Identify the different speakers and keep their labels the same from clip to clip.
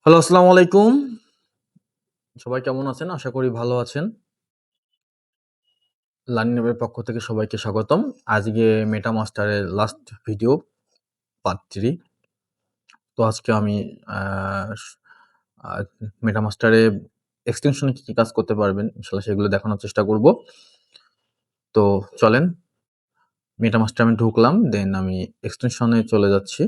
Speaker 1: Hello, আসসালামু আলাইকুম। সবাই কেমন আছেন? আশা করি ভালো আছেন। লার্নিং ল্যাবের পক্ষ থেকে সবাইকে স্বাগতম। আজকে MetaMaster এর লাস্ট ভিডিও পার্ট 3। তো আজকে আমি আ স আ MetaMaster এ এক্সটেনশন এ কি কাজ করতে পারবেন ইনশাআল্লাহ সেগুলো দেখানোর চেষ্টা করব। তো চলেন MetaMaster আমি ঢুকলাম। দেন আমি এক্সটেনশন এ চলে যাচ্ছি।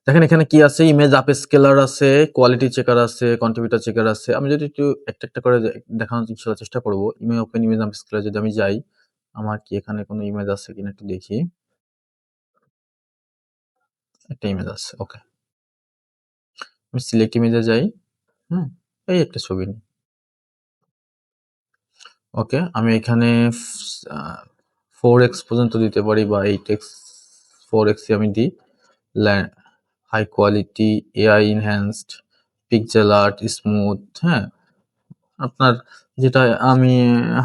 Speaker 1: দেখেন এখানে কি আছে? ইমেজ আপস্কেলার আছে, কোয়ালিটি চেকার আছে, কন্ট্রিবিউটর চেকার আছে। আমি যদি একটু একটা করে দেখানোর ইনশাআল্লাহ চেষ্টা করব। ওপেন ইমেজ আপস্কেলার যদি আমি যাই, আমার কি এখানে কোনো ইমেজ আছে কিনা একটু দেখি। একটা ইমেজ আছে। ওকে। আমি সিলেক্ট ইমেজে যাই। হুম? এই একটা ছবি নিই। ওকে। আমি এখানে আ 4x পর্যন্ত দিতে পারি বা 8x 4x ই আমি দিই। ল্যা high quality, AI enhanced, pixel art, smooth, হ্যাঁ? আপনার যেটা আমি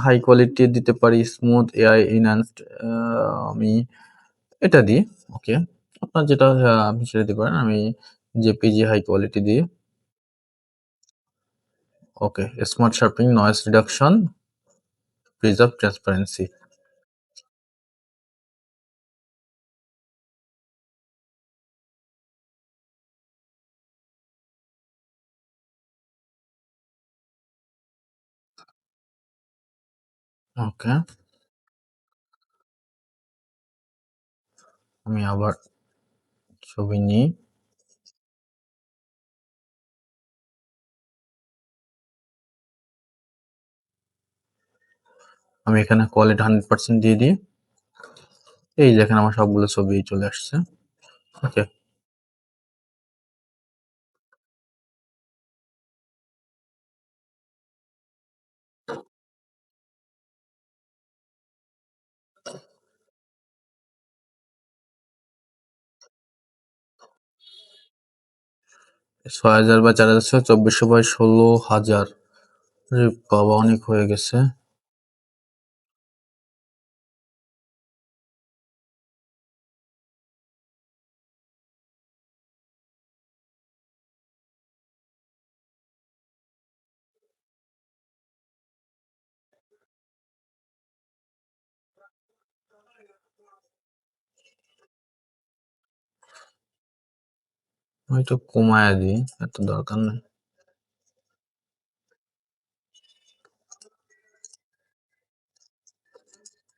Speaker 1: হাই কোয়ালিটি দিতে পারি, স্মুথ, এআই এনহান্সড আমি এটা দিই। ওকে। আপনার যেটা আপনি সেটা দিতে পারেন। আমি জেপিজি হাই কোয়ালিটি দিই। Okay. Smart sharpening, noise reduction, preserve transparency. Okay. আমি আবার ছবি নিই। আমি এখানে কোয়ালিটি 100% দিয়ে দিই। এই দেখেন আমার সবগুলো ছবি চলে আসছে। ওকে। ছয় হাজার বা 4000, 2400 বাই 16,000। আরে বাবা, অনেক হয়ে গেছে। আমি একটু কমায়া দিই, এত দরকার নাই।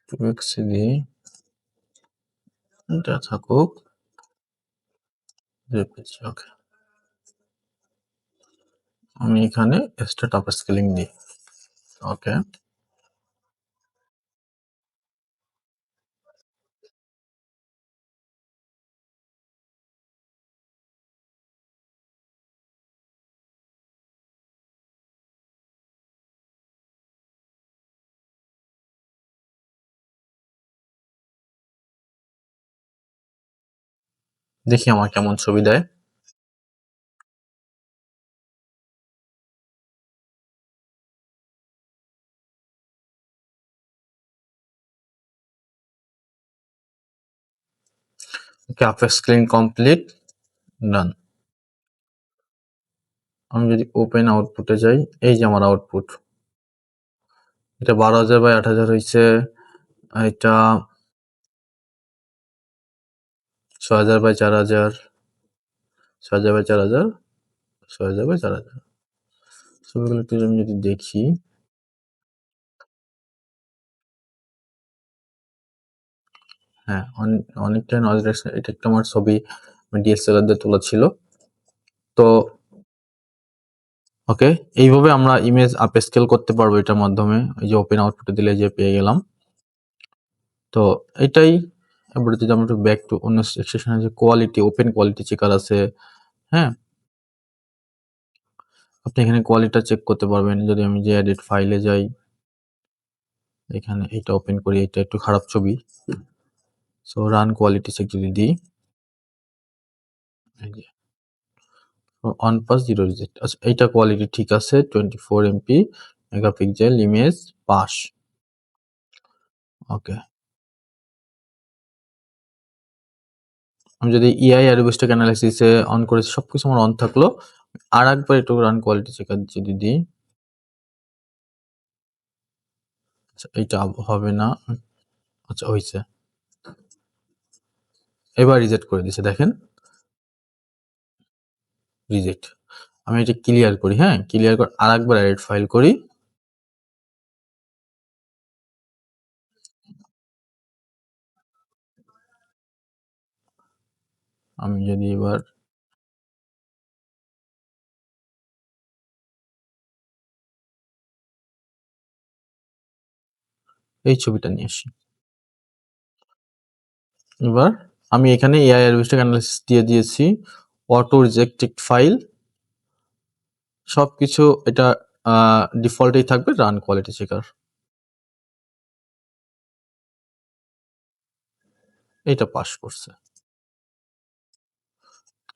Speaker 1: 2x দিই। এটা থাকুক। জেপিজি। ওকে। আমি এখানে স্টার্ট আপ স্কেলিং দিই। ওকে। দেখি আমার কেমন ছবি দেয়। ওকে, আপ স্কেলিং কমপ্লিট। ডান। আমি যদি ওপেন আউটপুটে যাই, এই যে আমার আউটপুট। এটা 12,000 বাই 8,000 হইছে। এটা 6,000 বাই 4,000, 6,000 বাই 4,000, 6,000 বাই 4,000। ছবিগুলো একটু আমি যদি দেখি, হ্যাঁ, অনেকটাই নয়েজ রিডাকশন। এটা একটা আমার ছবি ডিএসএলআর দিয়ে তোলা ছিল। তো ওকে, এইভাবে আমরা ইমেজ আপ স্কেল করতে পারবো এটার মাধ্যমে। এই যে ওপেন আউটপুটে দিলে যে পেয়ে গেলাম। তো এটাই। এবারে যদি আমরা একটু ব্যাক টু অন্য সেকশনে, যে কোয়ালিটি, ওপেন কোয়ালিটি চেকার আছে, হ্যাঁ? আপনি এখানে কোয়ালিটিটা চেক করতে পারবেন। যদি আমি যে এডিট ফাইলে যাই, এখানে এইটা ওপেন করি, এটা একটু খারাপ ছবি। সো রান কোয়ালিটি চেক যদি দিই, এই যে অন পাস 0 রিজেক্ট। আচ্ছা, এইটা কোয়ালিটি ঠিক আছে। 24 এমপি মেগাপিক্সেল ইমেজ পাস। ওকে। আমি যদি এআই অ্যারোবিস্টিক অ্যানালাইসিসে অন করেছি, সবকিছু আমার অন থাকলো। আর একবার একটু রান কোয়ালিটি চেকার যদি দিই, আচ্ছা এইটা হবে না। আচ্ছা হয়েছে, এবার রিজেক্ট করে দিছে, দেখেন রিজেক্ট। আমি এটা ক্লিয়ার করি, হ্যাঁ ক্লিয়ার করে আর একবার এডিট ফাইল করি। আমি যদি এবার এই ছবিটা নিয়ে আসি, এবার আমি এখানে এআই অ্যারোবিস্টিক অ্যানালাইসিস দিয়ে দিয়েছি, অটো রিজেক্টেড ফাইল, সবকিছু এটা ডিফল্টেই থাকবে, রান কোয়ালিটি চেকার। এটা পাস করছে।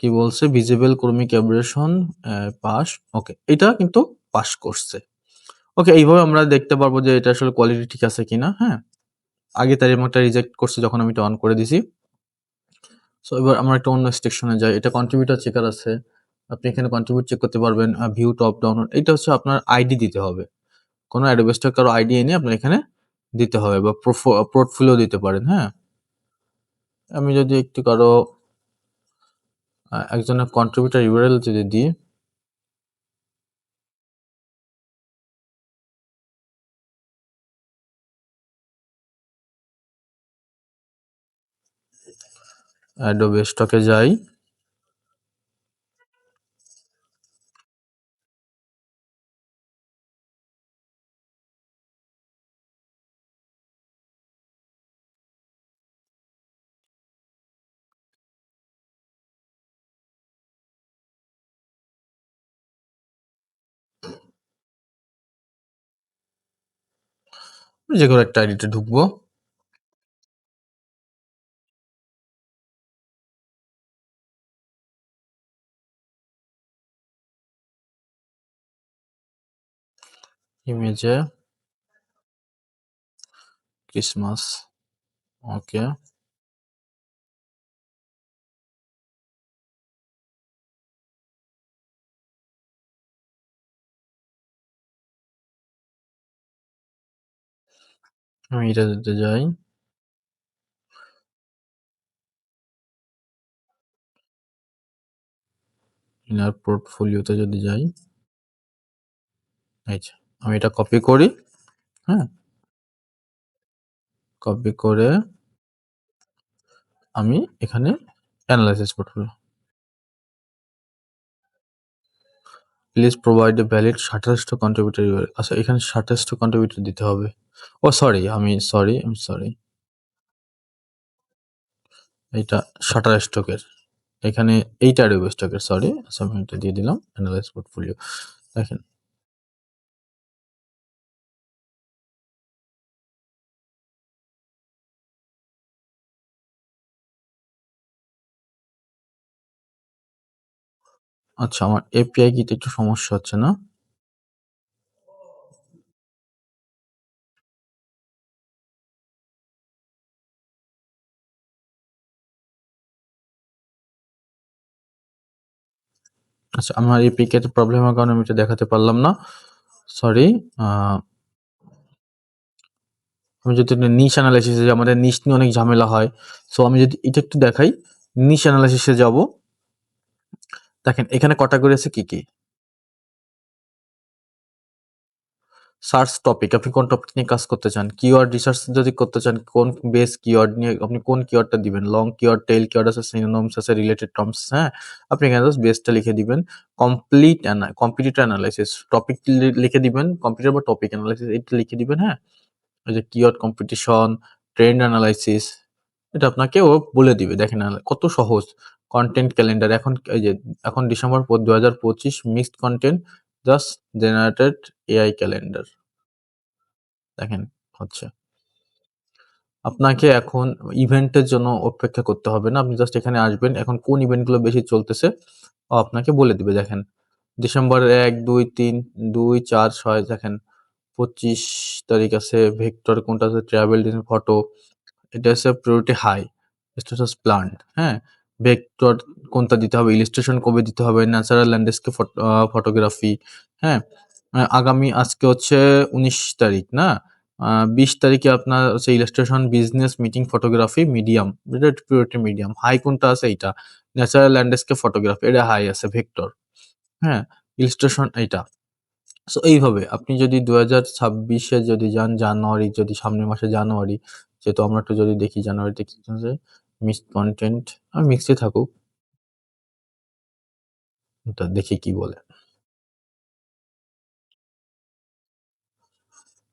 Speaker 1: কি বলছে, ভিজিবল ক্রমিক অ্যাব্রেশন পাস, ওকে এটা কিন্তু পাস করছে। ওকে, এইভাবে আমরা দেখতে পারবো যে এটা আসলে কোয়ালিটি ঠিক আছে কিনা। হ্যাঁ, আগে তার একটা রিজেক্ট করছে যখন আমি এটা অন করে দিছি। সো এবার আমরা একটা অন্য সেকশনে যাই, এটা কন্ট্রিবিউটর চেকার আছে, আপনি এখানে কন্ট্রিবিউট চেক করতে পারবেন, ভিউ টপ ডাউন, এটা হচ্ছে আপনার আইডি দিতে হবে, কোনো অ্যাডোবেস্টার কারো আইডি এনে আপনার এখানে দিতে হবে, বা পোর্টফোলিও দিতে পারেন। হ্যাঁ, আমি যদি একটু কারো একজনের কন্ট্রিবিউটর ইউআরএল যদি দিই, অ্যাডোবে স্টকে যাই, যে কোনো একটা আইডিতে ঢুকবো, ইমেজে ক্রিসমাস, ওকে আমি এটা দিতে যাই, ইনার পোর্টফোলিওতে যদি যাই, আচ্ছা আমি এটা কপি করি, হ্যাঁ কপি করে আমি এখানে analysis portfolio, please provide a valid Shutterstock contributor URL. আচ্ছা এখানে শাটারস্ট কন্ট্রিবিউটর দিতে হবে। ও সরি, আমি সরি, এইটা শাটার স্টকের, এখানে এইটা অ্যাডোবে স্টকের, সরি। আচ্ছা আমি এটা দিয়ে দিলাম অ্যানালাইজ পোর্টফোলিও, দেখেন আচ্ছা আমার এপিআই কিতে একটু সমস্যা হচ্ছে না, আচ্ছা আমার এপিআই তে প্রবলেমের কারণে আমি এটা দেখাতে পারলাম না, সরি। আমি যদি নিশ অ্যানালাইসিসে যাই, আমাদের নিশ নিয়ে অনেক ঝামেলা হয়, সো আমি যদি এটা একটু দেখাই, নিশ অ্যানালাইসিসে যাব, দেখেন এখানে ক্যাটাগরি আছে কি কি, সার্চ টপিক, আপনি কোন টপিক নিয়ে কাজ করতে চান, কিওয়ার্ড রিসার্চ যদি করতে চান, কোন বেস কিওয়ার্ড নিয়ে আপনি কোন কিওয়ার্ডটা দিবেন, লং কিওয়ার্ড, টেইল কিওয়ার্ড আছে, সিনোনিমস আছে, রিলেটেড টার্মস, হ্যাঁ আপনি এখানে জাস্ট বেসটা লিখে দিবেন। কম্পিটিটর অ্যানালাইসিস টপিক লিখে দিবেন, কম্পিউটার বা টপিক অ্যানালাইসিস এটা লিখে দিবেন। হ্যাঁ, ওই যে কিওয়ার্ড কম্পিটিশন, ট্রেন্ড অ্যানালাইসিস, এটা আপনাকে ও বলে দিবে, দেখেন কত সহজ। কন্টেন্ট ক্যালেন্ডার, এখন এই যে এখন December 2025 mixed content just generated AI calendar, দেখেন হচ্ছে। আপনাকে এখন ইভেন্টের জন্য অপেক্ষা করতে হবে না, আপনি জাস্ট এখানে আসবেন, এখন কোন ইভেন্টগুলো বেশি চলতেছে ও আপনাকে বলে দিবে। দেখেন ডিসেম্বরের 1, 2, 3, 2, 4, 6, দেখেন 25 তারিখ আছে, ভেক্টর কোনটা আছে, ট্রাভেল ফটো, এটা হচ্ছে প্রায়োরিটি হাই, স্ট্যাটাস প্ল্যান্ট, হ্যাঁ ভেক্টর কোনটা দিতে হবে, ইলাস্ট্রেশন কবে দিতে হবে, ন্যাচারাল ল্যান্ডস্কেপ ফটোগ্রাফি। হ্যাঁ, আগামী আজকে হচ্ছে 19 তারিখ না, 20 তারিখে আপনার হচ্ছে illustration, business, meeting photography, medium, priority medium, high কোনটা আছে এইটা, ন্যাচারাল ল্যান্ডস্কেপ ফটোগ্রাফি, এটা হাই আছে ভেক্টর। হ্যাঁ, ইলাস্ট্রেশন এইটা। সো এইভাবে আপনি যদি 2026-এ যদি যান, জানুয়ারি, যদি সামনের মাসে জানুয়ারি, যেহেতু আমরা একটু যদি দেখি জানুয়ারিতে কি আছে, মিক্সড কন্টেন্ট, মিক্সডে থাকুক, ওটা দেখি কি বলে।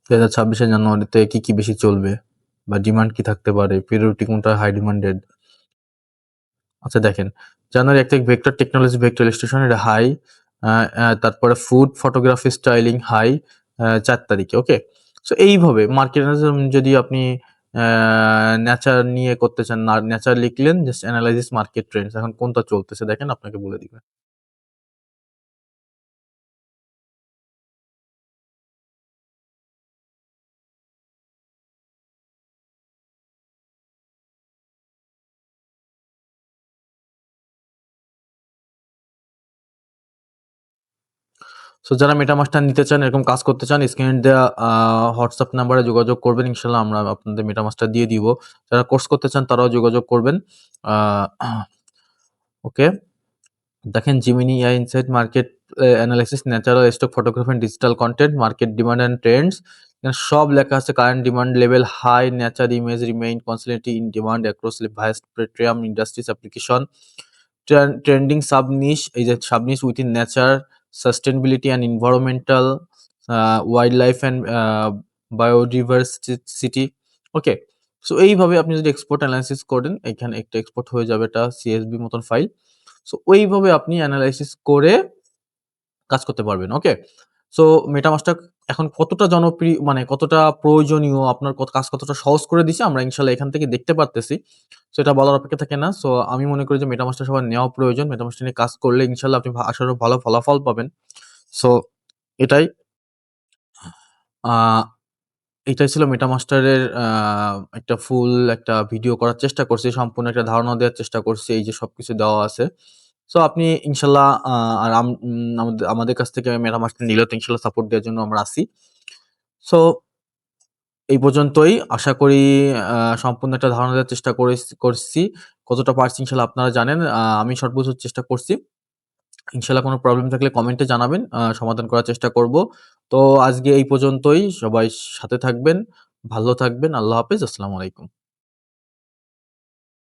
Speaker 1: 2026-এ জানুয়ারিতে কি কি বেশি চলবে বা ডিমান্ড কি থাকতে পারে, প্রায়োরিটি কোনটা হাই ডিমান্ডেড। আচ্ছা দেখেন, জানুয়ারি 1 তারিখ ভেক্টর টেকনোলজি, ভেক্টর ইলাস্ট্রেশন, এটা হাই। তারপরে ফুড ফটোগ্রাফি স্টাইলিং হাই 4 তারিখে। ওকে, সো এইভাবে মার্কেট যদি আপনি নেচার নিয়ে করতে চান, নেচার লিখলেন, জাস্ট অ্যানালাইসিস মার্কেট ট্রেন্ডস, এখন কোনটা চলতেছে দেখেন আপনাকে বলে দিবে। সো যারা মেটামাস্টার নিতে চান, এরকম কাজ করতে চান, স্ক্রিনে দেওয়া হোয়াটসঅ্যাপ নাম্বারে যোগাযোগ করবেন, ইনশাল্লাহ আমরা আপনাদের মেটামাস্টার দিয়ে দিব। যারা কোর্স করতে চান তারাও যোগাযোগ করবেন। ওকে, দেখেন Gemini AI insight, market analysis, natural stock photography and digital content, market demand and trends, এখানে সব লেখা আছে। Current demand level high, nature image remain constantly in demand across vast spectrum industries application, trending subniche, এই যে subniche within nature, sustainability and environmental, wildlife and biodiversity. Okay, so এইভাবে আপনি যদি export analysis করেন, এখানে একটা export হয়ে যাবে, এটা সিএসভি মতন ফাইল। সো ওইভাবে আপনি অ্যানালাইসিস করে কাজ করতে পারবেন। ওকে, সো মেটামাস্টার এখন কতটা জনপ্রিয়, মানে কতটা প্রয়োজনীয়, আপনার কাজ কতটা সহজ করে দিছে, আমরা ইনশাল্লাহ এখান থেকে দেখতে পারতেছি। সো এটা বলার অপেক্ষা থাকে না। সো আমি মনে করি যে মেটামাস্টার সবার নেওয়া প্রয়োজন। মেটামাস্টার নিয়ে কাজ করলে ইনশাল্লাহ আপনি আশারও ভালো ফলাফল পাবেন। সো এটাই আহ এটাই ছিল মেটামাস্টারের একটা ফুল একটা ভিডিও করার চেষ্টা করছি, সম্পূর্ণ একটা ধারণা দেওয়ার চেষ্টা করছি, এই যে সবকিছু দেওয়া আছে। সো আপনি ইনশাল্লাহ আর আমাদের কাছ থেকে মেটামাস্টার নিলেও তো ইনশাল্লাহ সাপোর্ট দেওয়ার জন্য আমরা আছি। সো এই পর্যন্তই। আশা করি সম্পূর্ণ একটা ধারণা দেওয়ার চেষ্টা করছি। কতটা পারছি ইনশাল্লাহ আপনারা জানেন। আমি সর্বোচ্চ চেষ্টা করছি। ইনশাল্লাহ কোনো প্রবলেম থাকলে কমেন্টে জানাবেন, সমাধান করার চেষ্টা করব। তো আজকে এই পর্যন্তই। সবাই সাথে থাকবেন, ভালো থাকবেন। আল্লাহ হাফেজ। আসসালামু আলাইকুম।